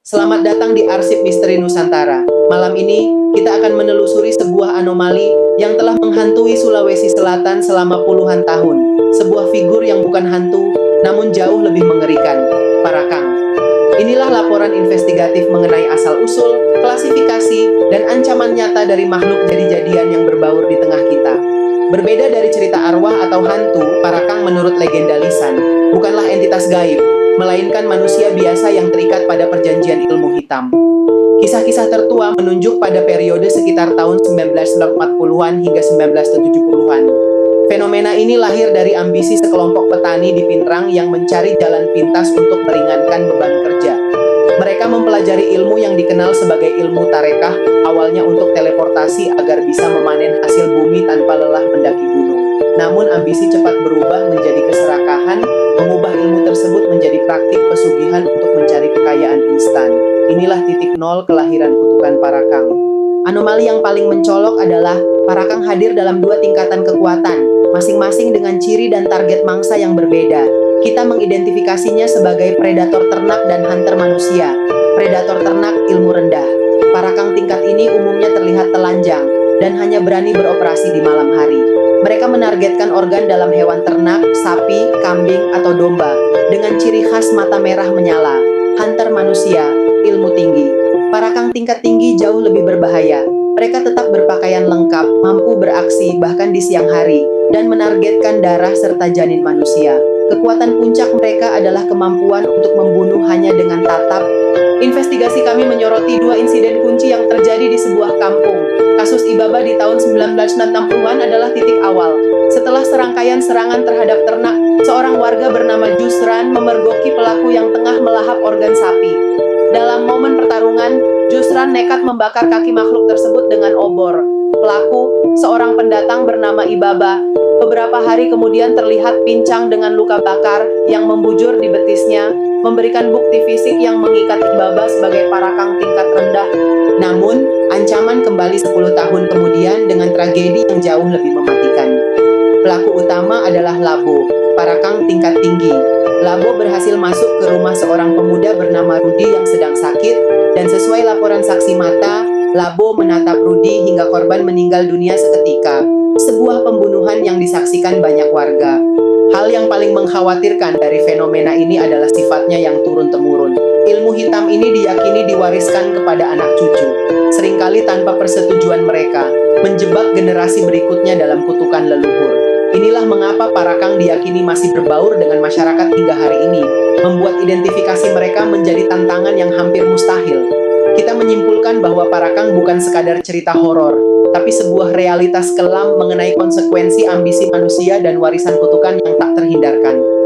Selamat datang di Arsip Misteri Nusantara. Malam ini, kita akan menelusuri sebuah anomali yang telah menghantui Sulawesi Selatan selama puluhan tahun. Sebuah figur yang bukan hantu, namun jauh lebih mengerikan. Parakang. Inilah laporan investigatif mengenai asal-usul, klasifikasi, dan ancaman nyata dari makhluk jadi-jadian yang berbaur di tengah kita. Berbeda dari cerita arwah atau hantu, Parakang menurut legenda lisan, bukanlah entitas gaib, melainkan manusia biasa yang terikat pada perjanjian ilmu hitam. Kisah-kisah tertua menunjuk pada periode sekitar tahun 1940-an hingga 1970-an. Fenomena ini lahir dari ambisi sekelompok petani di Pinrang yang mencari jalan pintas untuk meringankan beban kerja. Mereka mempelajari ilmu yang dikenal sebagai ilmu tarekah, awalnya untuk teleportasi agar bisa memanen hasil bumi tanpa lelah mendaki gunung. Namun ambisi cepat berubah menjadi keserakahan, mengubah ilmu tersebut menjadi praktik pesugihan untuk mencari kekayaan instan. Inilah titik nol kelahiran kutukan Parakang. Anomali yang paling mencolok adalah Parakang hadir dalam dua tingkatan kekuatan, masing-masing dengan ciri dan target mangsa yang berbeda. Kita mengidentifikasinya sebagai predator ternak dan hunter manusia. Predator ternak ilmu rendah. Parakang tingkat ini umumnya terlihat telanjang dan hanya berani beroperasi di malam hari. Mereka menargetkan organ dalam hewan ternak, sapi, kambing, atau domba dengan ciri khas mata merah menyala. Hunter manusia, ilmu tinggi. Parakang tingkat tinggi jauh lebih berbahaya. Mereka tetap berpakaian lengkap, mampu beraksi bahkan di siang hari, dan menargetkan darah serta janin manusia. Kekuatan puncak mereka adalah kemampuan untuk membunuh hanya dengan tatap. Investigasi kami menyoroti dua insiden kunci yang terjadi di sebuah kampung. Kasus Ibaba di tahun 1960-an adalah titik awal. Setelah serangkaian serangan terhadap ternak, seorang warga bernama Jusran memergoki pelaku yang tengah melahap organ sapi. Dalam momen pertarungan, Jusran nekat membakar kaki makhluk tersebut dengan obor. Pelaku, seorang pendatang bernama Ibaba, beberapa hari kemudian terlihat pincang dengan luka bakar yang membujur di betisnya, memberikan bukti fisik yang mengikat Ibaba sebagai Parakang tingkat rendah. Namun, ancaman kembali 10 tahun kemudian dengan tragedi yang jauh lebih mematikan. Pelaku utama adalah Labo, Parakang tingkat tinggi. Labo berhasil masuk ke rumah seorang pemuda bernama Rudi yang sedang sakit, dan sesuai laporan saksi mata, Labo menatap Rudi hingga korban meninggal dunia seketika. Sebuah pembunuhan yang disaksikan banyak warga. Hal yang paling mengkhawatirkan dari fenomena ini adalah sifatnya yang turun-temurun. Ilmu hitam ini diyakini diwariskan kepada anak cucu, seringkali tanpa persetujuan mereka, menjebak generasi berikutnya dalam kutukan leluhur. Inilah mengapa Parakang diyakini masih berbaur dengan masyarakat hingga hari ini, membuat identifikasi mereka menjadi tantangan yang hampir mustahil. Kita menyimpulkan bahwa Parakang bukan sekadar cerita horor, tapi sebuah realitas kelam mengenai konsekuensi ambisi manusia dan warisan kutukan yang tak terhindarkan.